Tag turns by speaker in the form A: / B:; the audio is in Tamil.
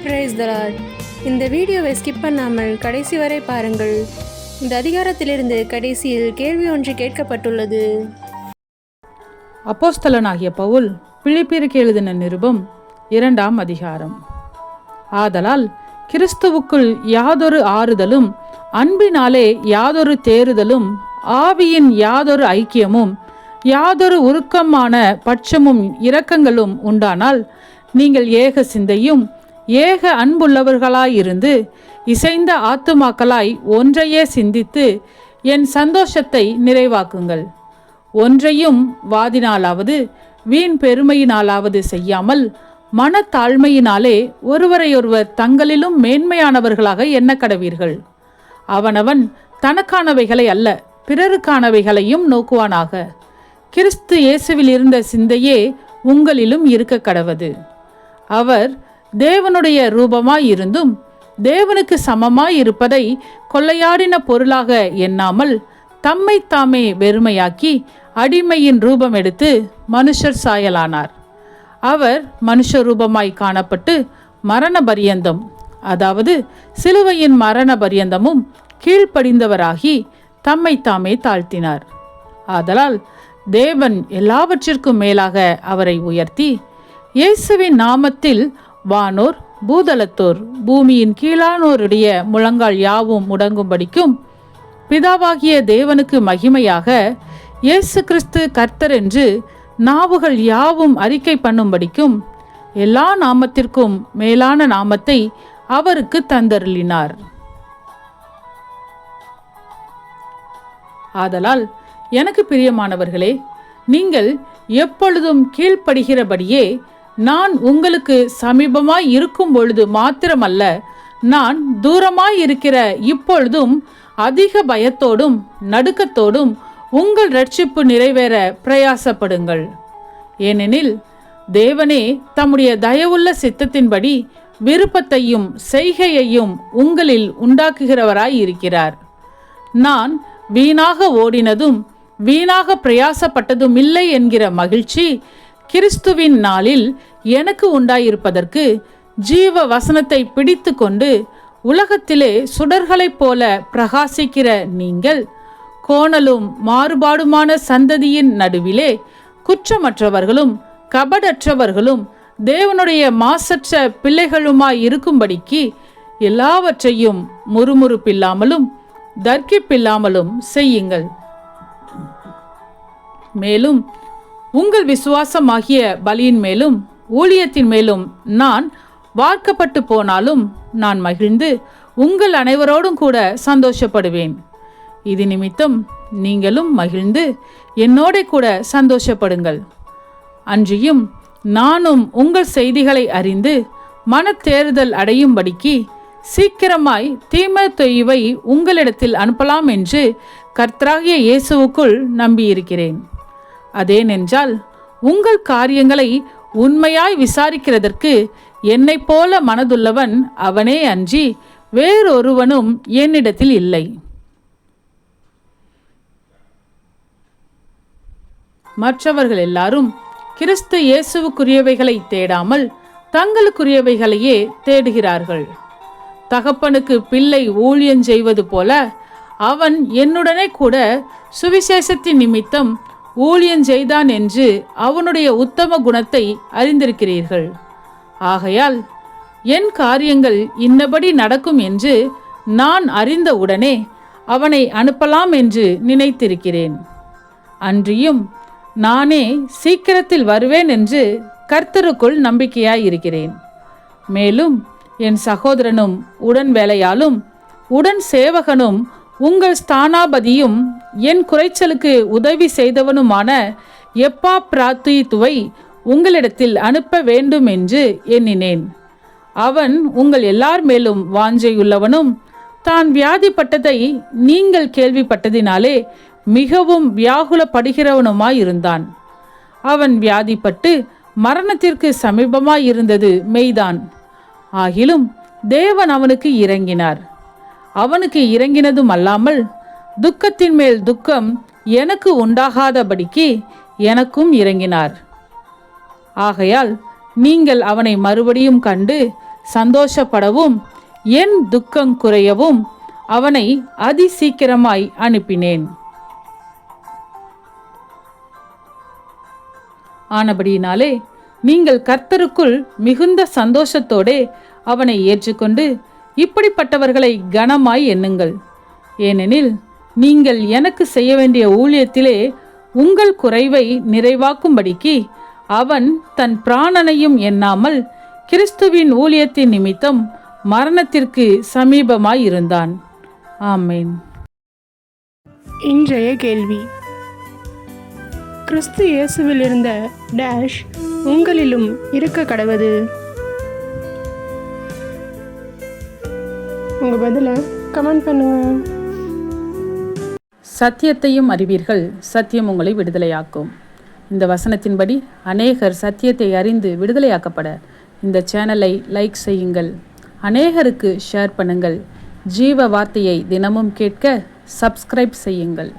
A: Praise the Lord. இந்த வீடியோவை ஸ்கிப் பண்ணாமல் கடைசி வரை பாருங்கள். இந்த அதிகாரத்திலிருந்து கடைசியில் கேள்வி ஒன்று கேட்கப்பட்டுள்ளது.
B: அப்போஸ்தலனாகிய பவுல் பிலிப்பியருக்கு எழுதின நிருபம் 2ஆம் அதிகாரம். ஆதலால் கிறிஸ்துவுக்குள் யாதொரு ஆறுதலும், அன்பினாலே யாதொரு தேறுதலும், ஆவியின் யாதொரு ஐக்கியமும், யாதொரு உருக்கமான பட்சமும் இரக்கங்களும் உண்டானால், நீங்கள் ஏக சிந்தையும் ஏக அன்புள்ளவர்களாயிருந்து இசைந்த ஆத்துமாக்களாய் ஒன்றையே சிந்தித்து என் சந்தோஷத்தை நிறைவாக்குங்கள். ஒன்றையும் வாதினாலாவது வீண் பெருமையினாலாவது செய்யாமல் மனத்தாழ்மையினாலே ஒருவரையொருவர் தங்களிலும் மேன்மையானவர்களாக எண்ண கடவீர்கள். அவனவன் தனக்கானவைகளை அல்ல, பிறருக்கானவைகளையும் நோக்குவானாக. கிறிஸ்து இயேசுவில் இருந்த சிந்தையே உங்களிலும் இருக்க கடவது. அவர் தேவனுடைய ரூபமாயிருந்தும் தேவனுக்கு சமமாயிருப்பதை கொள்ளையாடின பொருளாக எண்ணாமல் தம்மை தாமே வெறுமையாக்கி அடிமையின் ரூபம் எடுத்து மனுஷர் சாயலானார். அவர் மனுஷ ரூபமாய் காணப்பட்டு மரண பரியந்தம், அதாவது சிலுவையின் மரண பரியந்தமும் கீழ்ப்படிந்தவராகி தம்மை தாமே தாழ்த்தினார். ஆதலால் தேவன் எல்லாவற்றிற்கும் மேலாக அவரை உயர்த்தி இயேசுவின் நாமத்தில் வானோர் பூதலத்தோர் பூமியின் கீழானோருடைய முழங்கால் யாவும் முடங்கும்படிக்கும், பிதாவாகிய தேவனுக்கு மகிமையாக இயேசு கிறிஸ்து கர்த்தர் என்று நாவுகள் யாவும் அறிக்கை பண்ணும்படிக்கும் எல்லா நாமத்திற்கும் மேலான நாமத்தை அவருக்கு தந்தருளினார். ஆதலால் எனக்கு பிரியமானவர்களே, நீங்கள் எப்பொழுதும் கீழ்ப்படுகிறபடியே நான் உங்களுக்கு சமீபமாய் இருக்கும் பொழுது மாத்திரமல்ல, நான் தூரமாய் இருக்கிற இப்பொழுதும் அதிக பயத்தோடும் நடுக்கத்தோடும் உங்கள் இரட்சிப்பு நிறைவேற பிரயாசப்படுங்கள். ஏனெனில் தேவனே தம்முடைய தயவுள்ள சித்தத்தின்படி விருப்பத்தையும் செய்கையையும் உங்களில் உண்டாக்குகிறவராய் இருக்கிறார். நான் வீணாக ஓடினதும் வீணாக பிரயாசப்பட்டதும் இல்லை என்கிற மகிழ்ச்சி கிறிஸ்துவின் நாளில் எனக்கு உண்டாயிருப்பதற்கு ஜீவ வசனத்தை பிடித்து கொண்டு உலகத்திலே சுடர்களைப் போல பிரகாசிக்கிற நீங்கள் கோணலும் மாறுபாடுமான சந்ததியின் நடுவிலே குற்றமற்றவர்களும் கபடற்றவர்களும் தேவனுடைய மாசற்ற பிள்ளைகளுமாய் இருக்கும்படிக்கு எல்லாவற்றையும் முறுமுறுப்பில்லாமலும் தர்க்கிப்பில்லாமலும் செய்யுங்கள். மேலும் உங்கள் விசுவாசமாகிய பலியின் மேலும் ஊழியத்தின் மேலும் நான் வார்க்கப்பட்டு போனாலும் நான் மகிழ்ந்து உங்கள் அனைவரோடும் கூட சந்தோஷப்படுவேன். இது நிமித்தம் நீங்களும் மகிழ்ந்து என்னோட கூட சந்தோஷப்படுங்கள். அன்றியும் நானும் உங்கள் செய்திகளை அறிந்து மனத்தேறுதல் அடையும்படிக்கு சீக்கிரமாய் தீமோத்தேயுவை உங்களிடத்தில் அனுப்பலாம் என்று கர்த்தராகிய இயேசுவுக்குள் நம்பியிருக்கிறேன். அதேனென்றால் உங்கள் காரியங்களை உண்மையாய் விசாரிக்கிறதற்கு என்னை போல மனதுள்ளவன் அவனே அன்றி வேறொருவனும் என்னிடத்தில் இல்லை. மற்றவர்கள் எல்லாரும் கிறிஸ்து இயேசுவுக்குரியவைகளை தேடாமல் தங்களுக்குரியவைகளையே தேடுகிறார்கள். தகப்பனுக்கு பிள்ளை ஊழியம் செய்வது போல அவன் என்னுடனே கூட சுவிசேஷத்தின் நிமித்தம் ஊழியம் செய்தான் என்று அவனுடைய உத்தம குணத்தை அறிந்திருக்கிறீர்கள். ஆகையால் என் காரியங்கள் இன்னபடி நடக்கும் என்று நான் அறிந்தவுடனே அவனை அனுப்பலாம் என்று நினைத்திருக்கிறேன். அன்றியும் நானே சீக்கிரத்தில் வருவேன் என்று கர்த்தருக்குள் நம்பிக்கையாயிருக்கிறேன். மேலும் என் சகோதரனும் உடன் வேலையாலும் உடன் சேவகனும் உங்கள் ஸ்தானாபதியும் என் குறைச்சலுக்கு உதவி செய்தவனுமான எப்பாப்ராத்தீத்துவை உங்களிடத்தில் அனுப்ப வேண்டும் என்று எண்ணினேன். அவன் உங்கள் எல்லார் மேலும் வாஞ்சையுள்ளவனும் தான் வியாதிப்பட்டதை நீங்கள் கேள்விப்பட்டதினாலே மிகவும் வியாகுலப்படுகிறவனுமாயிருந்தான். அவன் வியாதிப்பட்டு மரணத்திற்கு சமீபமாயிருந்தது மெய்தான். ஆகிலும் தேவன் அவனுக்கு இறங்கினார். அவனுக்கு இறங்கினதும் அல்லாமல் துக்கத்தின் மேல் துக்கம் எனக்கு உண்டாகாதபடிக்கு எனக்கும் இறங்கினார். ஆகையால் நீங்கள் அவனை மறுபடியும் கண்டு சந்தோஷப்படவும் என் துக்கம் குறையவும் அவனை அதிசீக்கிரமாய் அனுப்பினேன். ஆனபடியினாலே நீங்கள் கர்த்தருக்குள் மிகுந்த சந்தோஷத்தோடே அவனை ஏற்றுக்கொண்டு இப்படிப்பட்டவர்களை கனமாய் எண்ணுங்கள். ஏனெனில் நீங்கள் எனக்கு செய்ய வேண்டிய ஊழியத்திலே உங்கள் குறைவை நிறைவாக்கும்படிக்கு அவன் தன் பிராணனையும் எண்ணாமல் கிறிஸ்துவின் ஊழியத்தின் நிமித்தம் மரணத்திற்கு சமீபமாய் இருந்தான். ஆமென்.
A: இன்றைய கேள்வி: கிறிஸ்து இயேசுவில் இருந்த டேஷ் உங்களிலும் இருக்க கடவது. உங்க பதில கமெண்ட் பண்ணுங்க.
B: சத்தியத்தையும் அறிவீர்கள், சத்தியம் உங்களை விடுதலையாக்கும். இந்த வசனத்தின்படி அநேகர் சத்தியத்தை அறிந்து விடுதலையாக்கப்பட இந்த சேனலை லைக் செய்யுங்கள், அநேகருக்கு ஷேர் பண்ணுங்கள். ஜீவ வார்த்தையை தினமும் கேட்க சப்ஸ்கிரைப் செய்யுங்கள்.